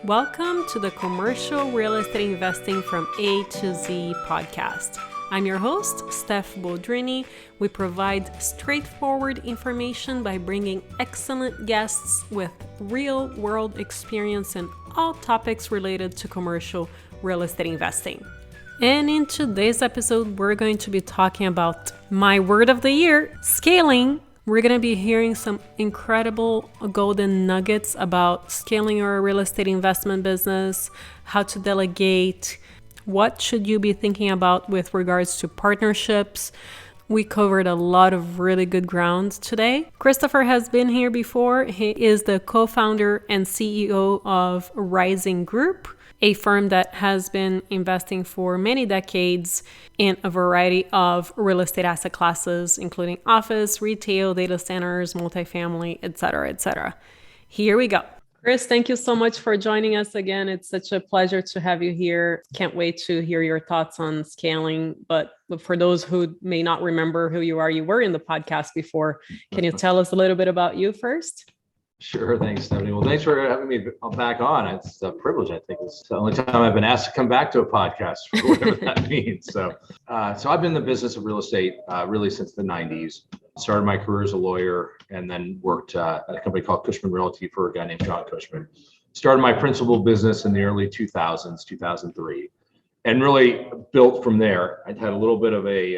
Welcome to the Commercial Real Estate Investing from A to Z podcast. I'm your host, Steph Boldrini. We provide straightforward information by bringing excellent guests with real-world experience in all topics related to commercial real estate investing. And in today's episode, we're going to be talking about my word of the year, scaling. We're going to be hearing some incredible golden nuggets about scaling your real estate investment business, how to delegate, what should you be thinking about with regards to partnerships. We covered a lot of really good ground today. Christopher has been here before. He is the co-founder and CEO of Rising Group, a firm that has been investing for many decades in a variety of real estate asset classes, including office, retail, data centers, multifamily, et cetera, et cetera. Here we go. Chris, thank you so much for joining us again. It's such a pleasure to have you here. Can't wait to hear your thoughts on scaling. But for those who may not remember who you were in the podcast before. Can you tell us a little bit about you first? Sure. Thanks, Stephanie. Well, thanks for having me back on. It's a privilege. I think it's the only time I've been asked to come back to a podcast, for whatever that means. So I've been in the business of real estate really since the 90s. Started my career as a lawyer and then worked at a company called Cushman Realty for a guy named John Cushman. Started my principal business in the early 2000s, 2003, and really built from there. I had a little bit of a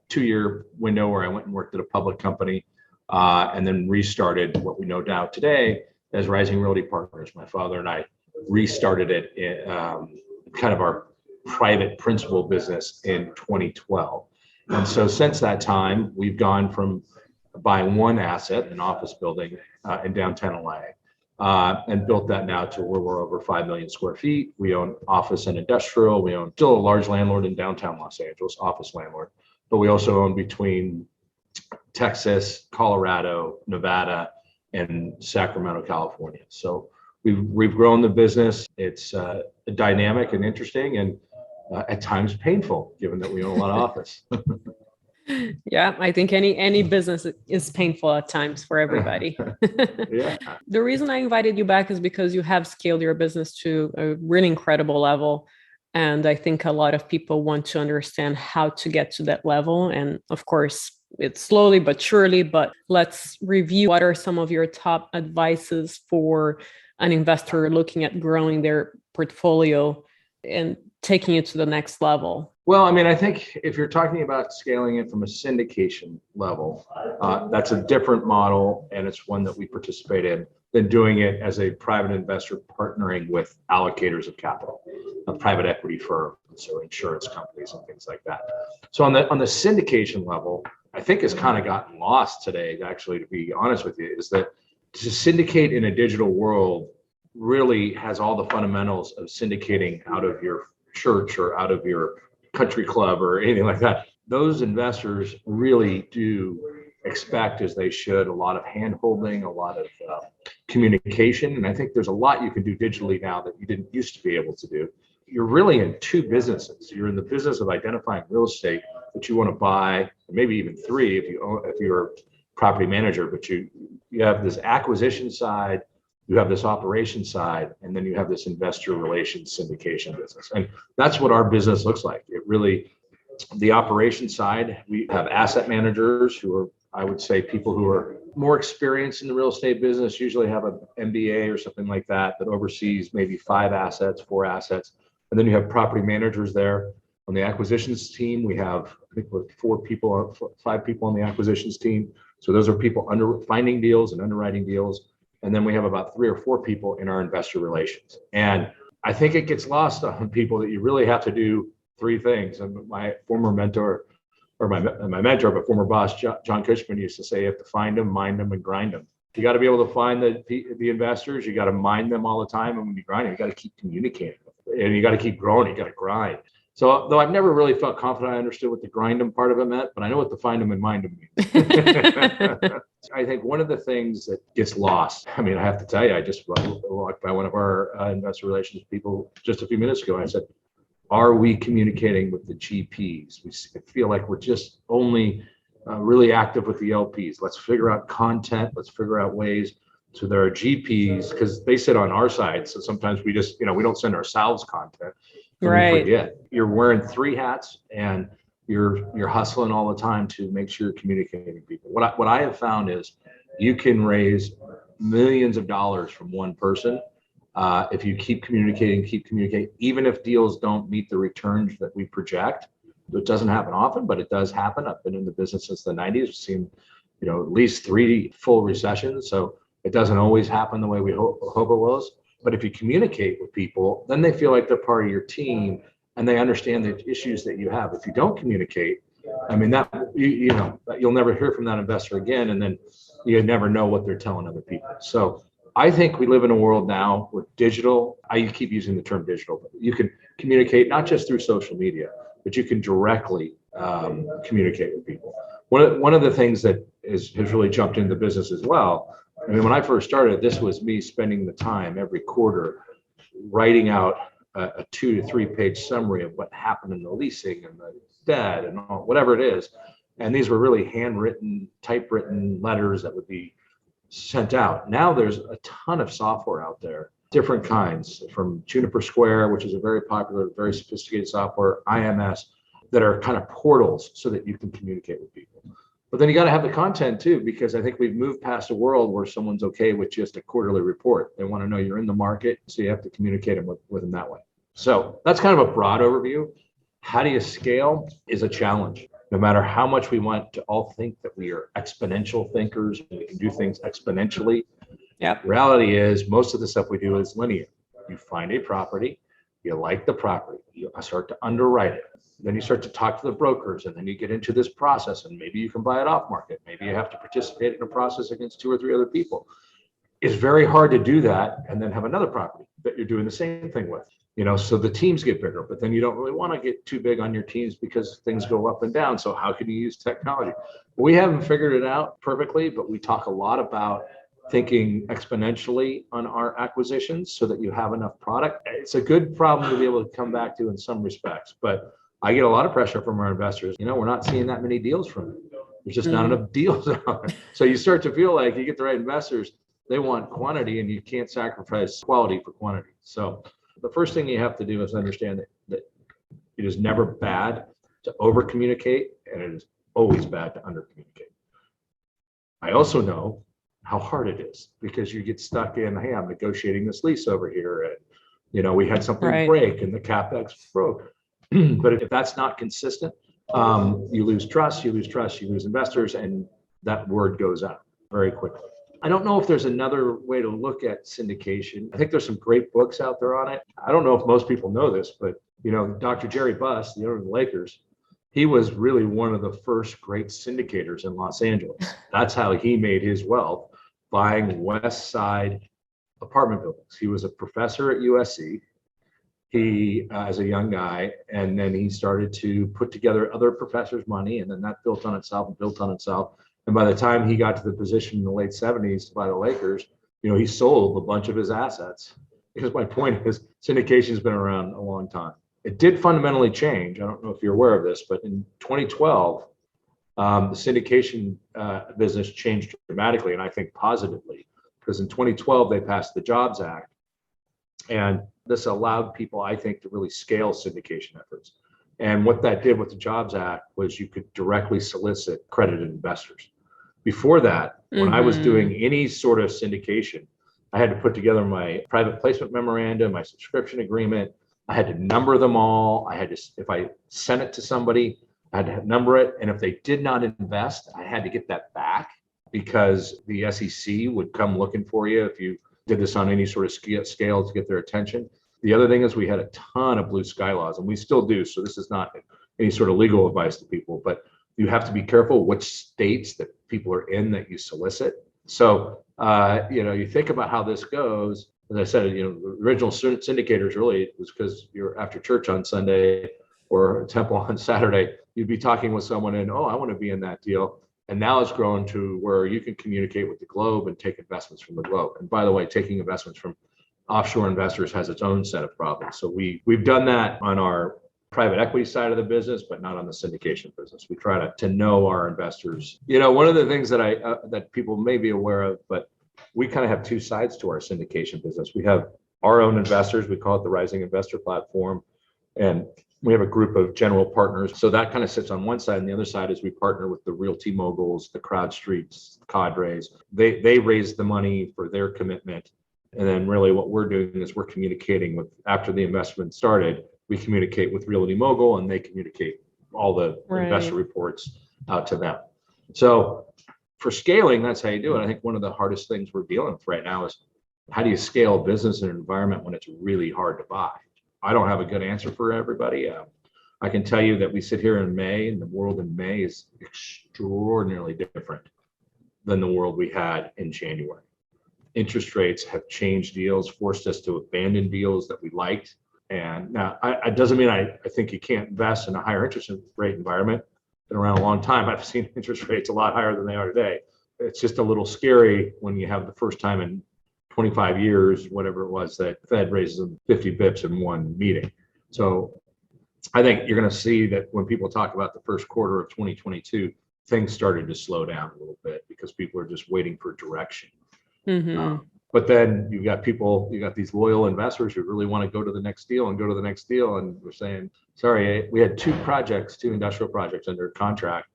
2-year window where I went and worked at a public company. And then restarted what we know now today as Rising Realty Partners. My father and I restarted it in kind of our private principal business in 2012. And so since that time, we've gone from buying one asset, an office building in downtown LA, and built that now to where we're over 5 million square feet. We own office and industrial. We own still a large landlord in downtown Los Angeles, office landlord, but we also own between Texas, Colorado, Nevada, and Sacramento, California. So we've grown the business. It's dynamic and interesting, and at times painful, given that we own a lot of office. Yeah, I think any business is painful at times for everybody. Yeah. The reason I invited you back is because you have scaled your business to a really incredible level. And I think a lot of people want to understand how to get to that level. And of course, it's slowly but surely, but let's review what are some of your top advices for an investor looking at growing their portfolio and taking it to the next level. Well, I mean, I think if you're talking about scaling it from a syndication level, that's a different model, and it's one that we participate in than doing it as a private investor partnering with allocators of capital, a private equity firm, so insurance companies and things like that. So on the syndication level, I think has kind of gotten lost today, actually, to be honest with you, is that to syndicate in a digital world really has all the fundamentals of syndicating out of your church or out of your country club or anything like that. Those investors really do expect, as they should, a lot of hand-holding, a lot of communication. And I think there's a lot you can do digitally now that you didn't used to be able to do. You're really in two businesses. You're in the business of identifying real estate that you want to buy, maybe even three if you're a property manager, but you have this acquisition side, you have this operation side, and then you have this investor relations syndication business. And that's what our business looks like. It really, the operation side, we have asset managers who are, I would say, people who are more experienced in the real estate business, usually have an MBA or something like that oversees maybe 5 assets, 4 assets. And then you have property managers there. On the acquisitions team, we have, I think, 5 people on the acquisitions team. So those are people finding deals and underwriting deals. And then we have about 3 or 4 people in our investor relations. And I think it gets lost on people that you really have to do 3 things. And my former mentor, or my mentor, but former boss, John Cushman, used to say, you have to find them, mind them, and grind them. You got to be able to find the investors. You got to mind them all the time. And when you grind them, you got to keep communicating. And you got to keep growing. You got to grind. So though I've never really felt confident I understood what the grind them part of it meant, but I know what the find them and mind them means. I think one of the things that gets lost, I mean, I have to tell you, I just walked by one of our investor relations people just a few minutes ago, and I said, are we communicating with the GPs? We feel like we're just only really active with the LPs. Let's figure out content. Let's figure out ways So there are GPs because they sit on our side. So sometimes we just, we don't send ourselves content. And we Right. forget. You're wearing three hats and you're hustling all the time to make sure you're communicating with people. What I have found is you can raise millions of dollars from one person if you keep communicating, even if deals don't meet the returns that we project. It doesn't happen often, but it does happen. I've been in the business since the 90s. We've seen, at least 3 full recessions. So it doesn't always happen the way we hope it will. But if you communicate with people, then they feel like they're part of your team and they understand the issues that you have. If you don't communicate, I mean, that you'll never hear from that investor again, and then you never know what they're telling other people. So I think we live in a world now with digital. I keep using the term digital, but you can communicate not just through social media, but you can directly communicate with people. One of the things that has really jumped into the business as well. I mean, when I first started, this was me spending the time every quarter writing out a 2 to 3 page summary of what happened in the leasing and the debt and whatever it is. And these were really handwritten, typewritten letters that would be sent out. Now there's a ton of software out there, different kinds, from Juniper Square, which is a very popular, very sophisticated software, IMS, that are kind of portals so that you can communicate with people. But then you got to have the content too, because I think we've moved past a world where someone's okay with just a quarterly report. They want to know you're in the market, so you have to communicate with them that way. So that's kind of a broad overview. How do you scale is a challenge. No matter how much we want to all think that we are exponential thinkers and we can do things exponentially, reality is most of the stuff we do is linear. You find a property, you like the property, you start to underwrite it. Then you start to talk to the brokers, and then you get into this process, and maybe you can buy it off market. Maybe you have to participate in a process against 2 or 3 other people. It's very hard to do that and then have another property that you're doing the same thing with. So the teams get bigger, but then you don't really want to get too big on your teams because things go up and down. So how can you use technology? We haven't figured it out perfectly, but we talk a lot about thinking exponentially on our acquisitions so that you have enough product. It's a good problem to be able to come back to in some respects, but I get a lot of pressure from our investors. We're not seeing that many deals from them. There's just not enough deals out there. So you start to feel like you get the right investors, they want quantity and you can't sacrifice quality for quantity. So the first thing you have to do is understand that it is never bad to over communicate, and it is always bad to under communicate. I also know how hard it is because you get stuck in, hey, I'm negotiating this lease over here, and we had something break and the CapEx broke. But if that's not consistent, you lose trust, you lose investors, and that word goes out very quickly. I don't know if there's another way to look at syndication. I think there's some great books out there on it. I don't know if most people know this, but Dr. Jerry Buss, the owner of the Lakers, he was really one of the first great syndicators in Los Angeles. That's how he made his wealth, buying West Side apartment buildings. He was a professor at USC. He, as a young guy, and then he started to put together other professors' money, and then that built on itself and built on itself. And by the time he got to the position in the late 70s to buy the Lakers, he sold a bunch of his assets. Because my point is, syndication has been around a long time. It did fundamentally change. I don't know if you're aware of this, but in 2012, the syndication business changed dramatically, and I think positively, because in 2012 they passed the Jobs Act, and this allowed people, I think, to really scale syndication efforts. And what that did with the Jobs Act was you could directly solicit accredited investors. Before that, when I was doing any sort of syndication, I had to put together my private placement memorandum, my subscription agreement. I had to number them all. I had to, if I sent it to somebody, I had to number it. And if they did not invest, I had to get that back because the SEC would come looking for you if you did this on any sort of scale to get their attention. The other thing is we had a ton of blue sky laws, and we still do. So this is not any sort of legal advice to people, but you have to be careful which states that people are in that you solicit. So, you think about how this goes. As I said, the original syndicators really was because you're after church on Sunday or temple on Saturday, you'd be talking with someone and, I want to be in that deal. And now it's grown to where you can communicate with the globe and take investments from the globe. And by the way, taking investments from offshore investors has its own set of problems. So we've done that on our private equity side of the business, but not on the syndication business. We try to know our investors. One of the things that that people may be aware of, but we kind of have two sides to our syndication business. We have our own investors. We call it the Rising Investor Platform. And we have a group of general partners. So that kind of sits on one side. And the other side is we partner with the Realty Moguls, the CrowdStreets, cadres. They raise the money for their commitment. And then really what we're doing is we're communicating with, after the investment started, we communicate with Realty Mogul and they communicate all the investor reports out to them. So for scaling, that's how you do it. I think one of the hardest things we're dealing with right now is how do you scale a business in an environment when it's really hard to buy? I don't have a good answer for everybody. I can tell you that we sit here in May and the world in May is extraordinarily different than the world we had in January. Interest rates have changed deals, forced us to abandon deals that we liked. And now it doesn't mean I think you can't invest in a higher interest rate environment. Been around a long time. I've seen interest rates a lot higher than they are today. It's just a little scary when you have the first time in 25 years, whatever it was, that Fed raises them 50 bips in one meeting. So I think you're going to see that when people talk about the first quarter of 2022, things started to slow down a little bit because people are just waiting for direction. But then you've got these loyal investors who really want to go to the next deal and go to the next deal. And we're saying, sorry, we had two industrial projects under contract,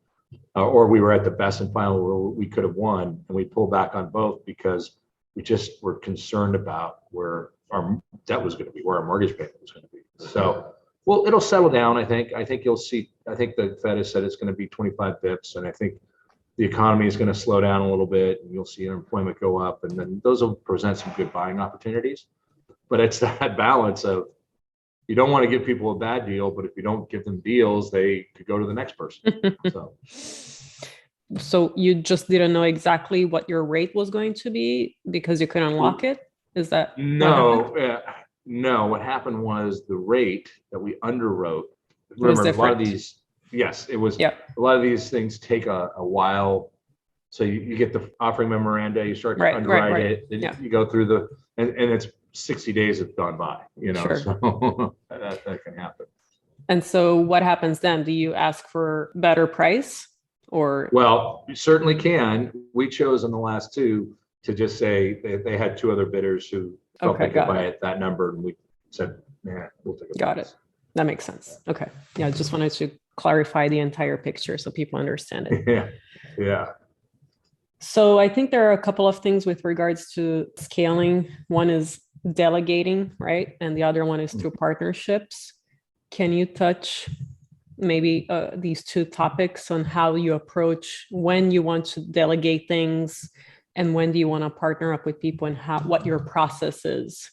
or we were at the best and final where we could have won. And we pulled back on both because we just were concerned about where our debt was going to be, where our mortgage payment was going to be. So, well, it'll settle down. I think you'll see, I think the Fed has said it's going to be 25 bips. And I think the economy is going to slow down a little bit and you'll see unemployment go up, and then those will present some good buying opportunities. But it's that balance of, you don't want to give people a bad deal, but if you don't give them deals, they could go to the next person. So you just didn't know exactly what your rate was going to be because you couldn't lock it? Is that? No, no. What happened was the rate that we underwrote. Remember, a lot of these. Yes, it was. Yeah. A lot of these things take a while. So you get the offering memoranda, you start to underwrite it, then you go through and it's 60 days have gone by, Sure. So that can happen. And so what happens then? Do you ask for better price or? Well, you certainly can. We chose on the last two to just say they had two other bidders who felt they could buy it that number. And we said, yeah, we'll take it. Got it. That makes sense. Okay. Yeah. I just wanted to clarify the entire picture so people understand it. Yeah. So I think there are a couple of things with regards to scaling. One is delegating, right? And the other one is through partnerships. Can you touch maybe these two topics on how you approach when you want to delegate things and when do you want to partner up with people and what your process is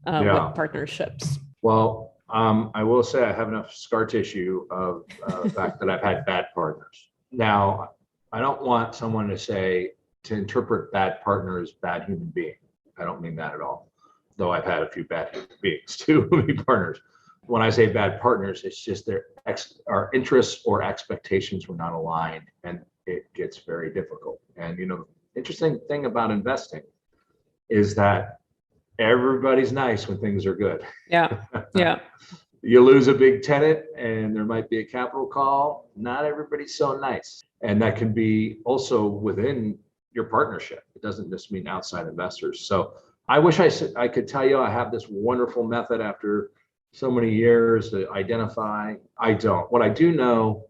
with partnerships? Well, I will say I have enough scar tissue of the fact that I've had bad partners. Now, I don't want someone to interpret bad partner as bad human being. I don't mean that at all. Though I've had a few bad human beings too, be partners. When I say bad partners, it's just our interests or expectations were not aligned, and it gets very difficult. And the interesting thing about investing is that everybody's nice when things are good. Yeah. You lose a big tenant and there might be a capital call. Not everybody's so nice. And that can be also within your partnership. It doesn't just mean outside investors. So I wish I could tell you I have this wonderful method after so many years to identify. I don't. What I do know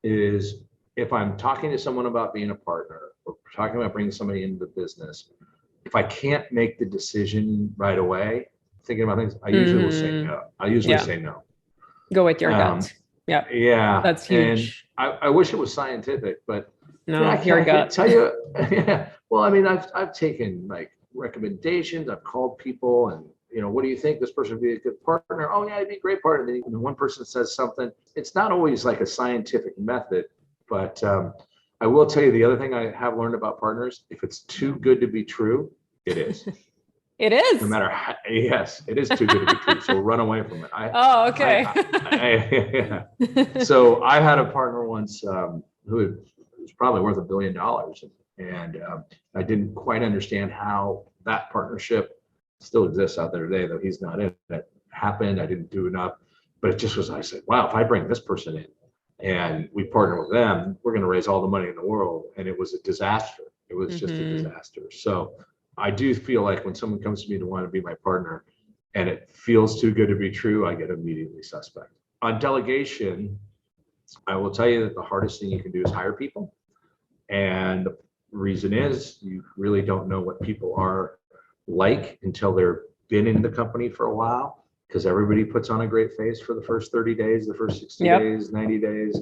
is if I'm talking to someone about being a partner or talking about bringing somebody into the business, if I can't make the decision right away, thinking about things, I usually will say no. I usually say no. Go with your gut. Yeah. That's huge. And I wish it was scientific, but no, your gut. Tell you. Well, I mean, I've taken like recommendations. I've called people and, what do you think? This person would be a good partner. Oh yeah, he'd be a great partner. And then one person says something. It's not always like a scientific method, but I will tell you the other thing I have learned about partners, if it's too good to be true, it is. It is. No matter how, yes, it is too good to be true. So run away from it. Okay. So I had a partner once who was probably worth $1 billion. And I didn't quite understand how that partnership still exists out there today, though he's not in it. Happened. I didn't do enough. But it just was, I said, wow, if I bring this person in and we partner with them, we're going to raise all the money in the world. And it was a disaster. It was just a disaster. So I do feel like when someone comes to me to want to be my partner and it feels too good to be true, I get immediately suspect. On delegation, I will tell you that the hardest thing you can do is hire people. And the reason is you really don't know what people are like until they're been in the company for a while, because everybody puts on a great face for the first 30 days, the first 60 days, 90 days,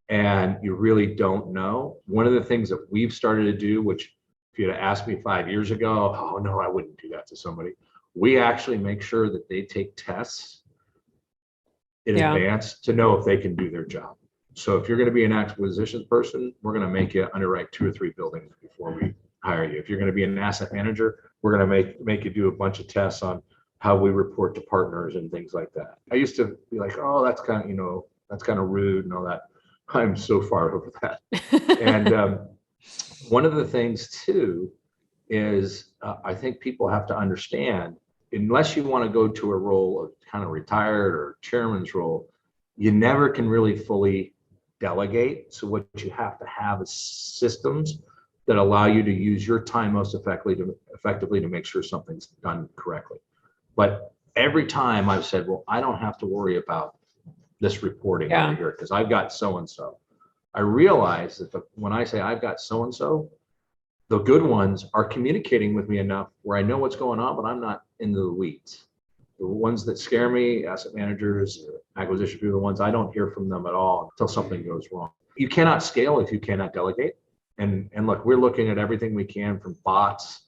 and you really don't know. One of the things that we've started to do, which if you'd have asked me 5 years ago, oh no, I wouldn't do that to somebody. We actually make sure that they take tests in advance to know if they can do their job. So if you're going to be an acquisitions person, we're going to make you underwrite 2 or 3 buildings before we hire you. If you're going to be an asset manager, we're going to make you do a bunch of tests on how we report to partners and things like that. I used to be like, oh, that's kind of, that's kind of rude and all that. I'm so far over that. And one of the things too is I think people have to understand, unless you want to go to a role of kind of retired or chairman's role, you never can really fully delegate. So what you have to have is systems that allow you to use your time most effectively to make sure something's done correctly. But every time I've said, well, I don't have to worry about this reporting over here because I've got so-and-so. I realize that when I say I've got so-and-so, the good ones are communicating with me enough where I know what's going on, but I'm not into the weeds. The ones that scare me, asset managers, acquisition people, the ones I don't hear from them at all until something goes wrong. You cannot scale if you cannot delegate. And look, we're looking at everything we can, from bots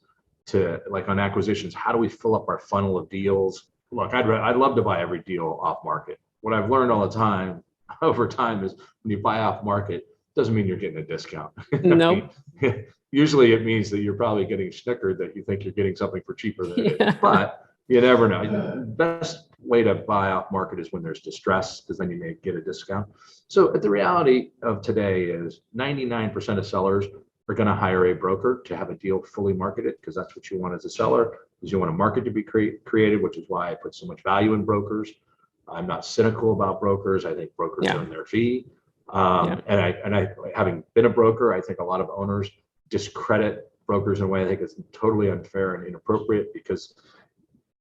to, like, on acquisitions, how do we fill up our funnel of deals? Look, I'd love to buy every deal off market. What I've learned all the time over time is when you buy off market, doesn't mean you're getting a discount. Nope. Usually it means that you're probably getting snickered that you think you're getting something for cheaper than it is. But you never know. The best way to buy off market is when there's distress, because then you may get a discount. So the reality of today is 99% of sellers are going to hire a broker to have a deal fully marketed, because that's what you want as a seller, is you want a market to be created, which is why I put so much value in brokers. I'm not cynical about brokers. I think brokers earn their fee. And I, having been a broker, I think a lot of owners discredit brokers in a way I think is totally unfair and inappropriate, because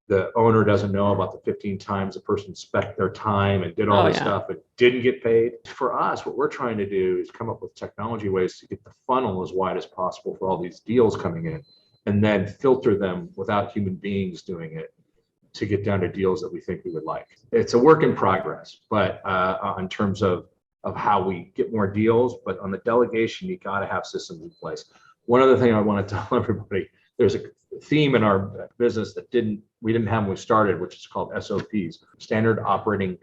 the owner doesn't know about the 15 times the person spent their time and did all this stuff and didn't get paid. For us, what we're trying to do is come up with technology ways to get the funnel as wide as possible for all these deals coming in, and then filter them without human beings doing it to get down to deals that we think we would like. It's a work in progress, but in terms of how we get more deals, but on the delegation, you got to have systems in place. One other thing I want to tell everybody, there's a theme in our business that we didn't have when we started, which is called SOPs, standard operating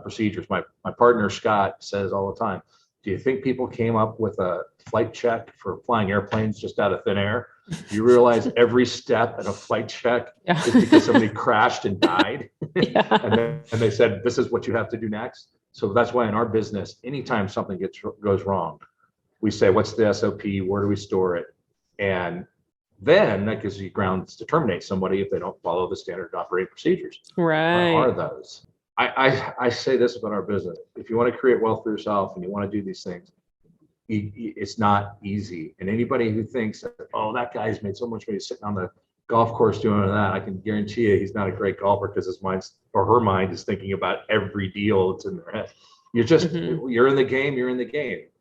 procedures. My partner, Scott, says all the time, do you think people came up with a flight check for flying airplanes just out of thin air? You realize every step in a flight check is because somebody crashed and died. And they said, this is what you have to do next. So that's why in our business, anytime something goes wrong, we say, what's the SOP? Where do we store it? And then that gives you grounds to terminate somebody if they don't follow the standard operating procedures. Right. What are those? I say this about our business. If you want to create wealth for yourself and you want to do these things, it's not easy. And anybody who thinks, oh, that guy's made so much money sitting on the golf course doing that, I can guarantee you he's not a great golfer, because his mind or her mind is thinking about every deal that's in their head. You're just, you're in the game.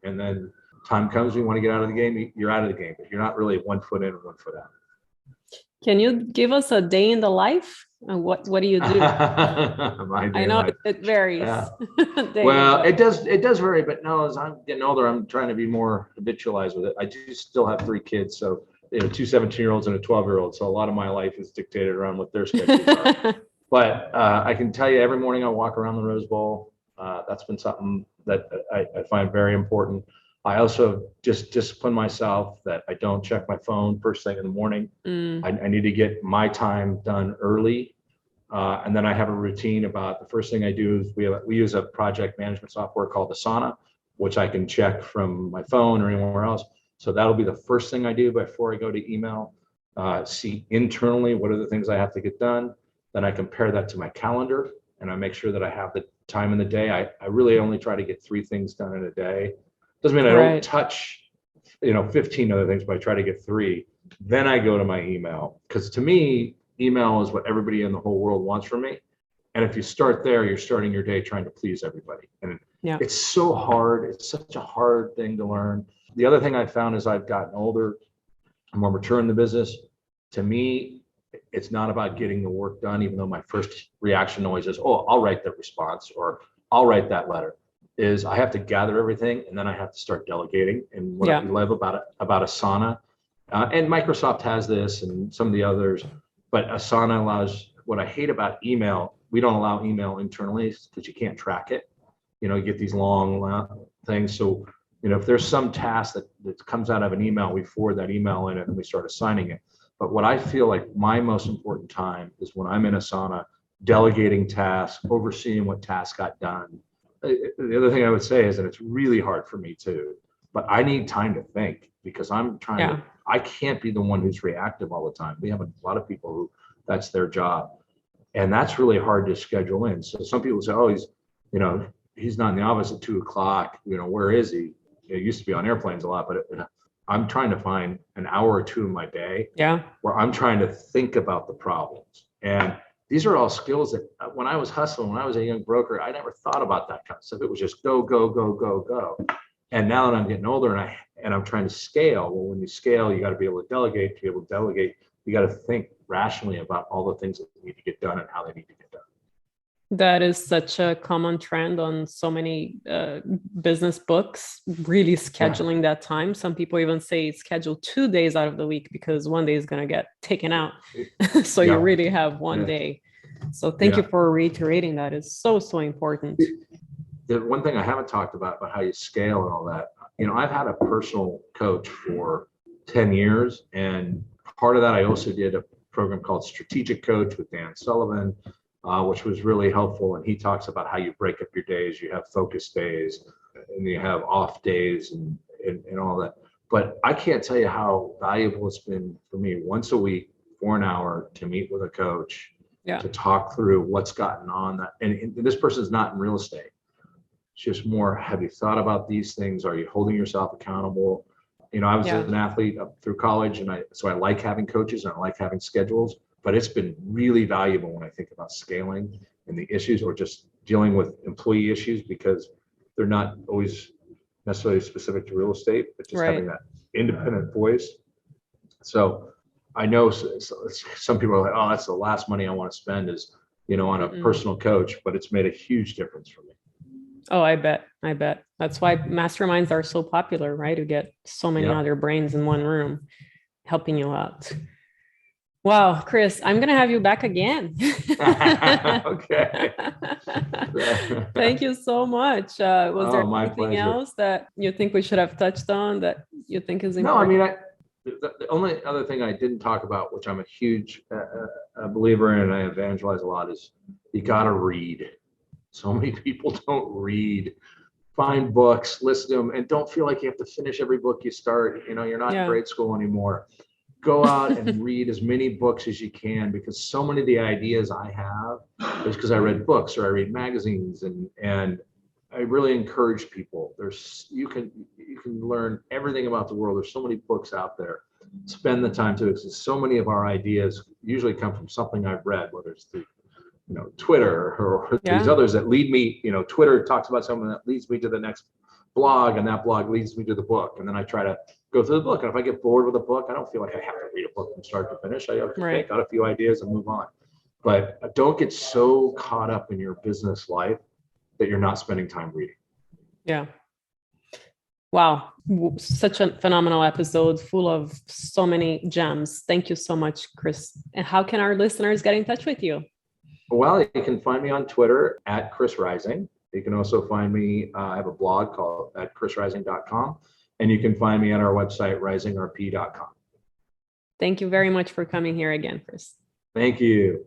And then time comes, you want to get out of the game, you're out of the game. But you're not really 1 foot in or 1 foot out. Can you give us a day in the life? And what do you do? I know it varies. Well, it does vary, but no, as I'm getting older, I'm trying to be more habitualized with it. I do still have 3 kids, so 2 17-year-olds and a 12-year-old. So a lot of my life is dictated around what their schedules are. But I can tell you, every morning I walk around the Rose Bowl. That's been something that I find very important. I also just discipline myself that I don't check my phone first thing in the morning. I need to get my time done early. And then I have a routine about the first thing I do is we use a project management software called Asana, which I can check from my phone or anywhere else. So that'll be the first thing I do before I go to email, see internally what are the things I have to get done. Then I compare that to my calendar and I make sure that I have the time in the day. I really only try to get 3 things done in a day. Doesn't mean I don't touch, 15 other things, but I try to get 3. Then I go to my email, because to me, email is what everybody in the whole world wants from me. And if you start there, you're starting your day trying to please everybody. And Yeah. it's so hard. It's such a hard thing to learn. The other thing I found as I've gotten older, and more mature in the business, to me, it's not about getting the work done, even though my first reaction always is, oh, I'll write the response or I'll write that letter. Is I have to gather everything and then I have to start delegating. And what I Yeah. love about Asana, and Microsoft has this and some of the others, but Asana allows, what I hate about email, we don't allow email internally because you can't track it. You get these long things. So, if there's some task that comes out of an email, we forward that email in and then we start assigning it. But what I feel like my most important time is when I'm in Asana, delegating tasks, overseeing what tasks got done. The other thing I would say is that it's really hard for me too, but I need time to think, because Yeah. I can't be the one who's reactive all the time. We have a lot of people who that's their job. And that's really hard to schedule in. So some people say, oh, he's not in the office at 2:00. Where is he? It used to be on airplanes a lot, but I'm trying to find an hour or two in my day Yeah. where I'm trying to think about the problems. And these are all skills that when I was hustling, when I was a young broker, I never thought about that kind of stuff. It was just go, go, go, go, go. And now that I'm getting older and I'm trying to scale, well, when you scale, you got to be able to delegate. To be able to delegate, you got to think rationally about all the things that need to get done and how they need to get done. That is such a common trend on so many business books, really scheduling that time. Some people even say schedule 2 days out of the week because one day is going to get taken out. So you Yeah. really have one day. So thank you for reiterating that. It's so, so important. The one thing I haven't talked about how you scale and all that, I've had a personal coach for 10 years. And part of that, I also did a program called Strategic Coach with Dan Sullivan, which was really helpful. And he talks about how you break up your days. You have focus days and you have off days and all that. But I can't tell you how valuable it's been for me once a week for an hour to meet with a coach, to talk through what's gotten on that. And this person's not in real estate. It's just more, have you thought about these things? Are you holding yourself accountable? I was an athlete up through college, so I like having coaches and I like having schedules, but it's been really valuable when I think about scaling and the issues, or just dealing with employee issues, because they're not always necessarily specific to real estate, but just having that independent voice. So I know some people are like, oh, that's the last money I want to spend is, on a personal coach, but it's made a huge difference for me. Oh, I bet. That's why masterminds are so popular, right? You get so many other brains in one room helping you out. Wow, Chris, I'm going to have you back again. Okay. Thank you so much. Was there anything pleasure. else that you think we should have touched on that you think is No, important? the only other thing I didn't talk about, which I'm a huge believer in and I evangelize a lot, is you got to read. So many people don't read. Find books, listen to them, and don't feel like you have to finish every book you start. You're not in grade school anymore. Go out and read as many books as you can, because so many of the ideas I have is because I read books or I read magazines, and I really encourage people. You can learn everything about the world. There's so many books out there. Spend the time to, because so many of our ideas usually come from something I've read, whether it's through Twitter or these others that lead me. Twitter talks about something that leads me to the next blog, and that blog leads me to the book, and then I try to go through the book. And if I get bored with a book, I don't feel like I have to read a book from start to finish. I got a few ideas and move on. But don't get so caught up in your business life that you're not spending time reading. Yeah. Wow. Such a phenomenal episode full of so many gems. Thank you so much, Chris. And how can our listeners get in touch with you? Well, you can find me on Twitter at Chris Rising. You can also find me, I have a blog called at chrisrising.com, and you can find me at our website, risingrp.com. Thank you very much for coming here again, Chris. Thank you.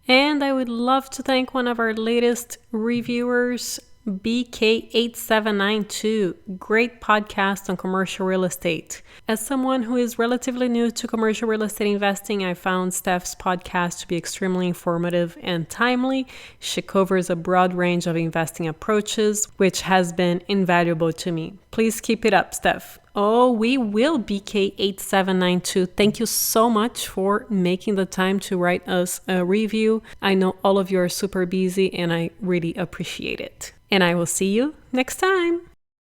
And I would love to thank one of our latest reviewers, BK8792. Great podcast on commercial real estate. As someone who is relatively new to commercial real estate investing, I found Steph's podcast to be extremely informative and timely. She covers a broad range of investing approaches, which has been invaluable to me. Please keep it up, Steph. Oh, we will, BK8792. Thank you so much for making the time to write us a review. I know all of you are super busy and I really appreciate it. And I will see you next time.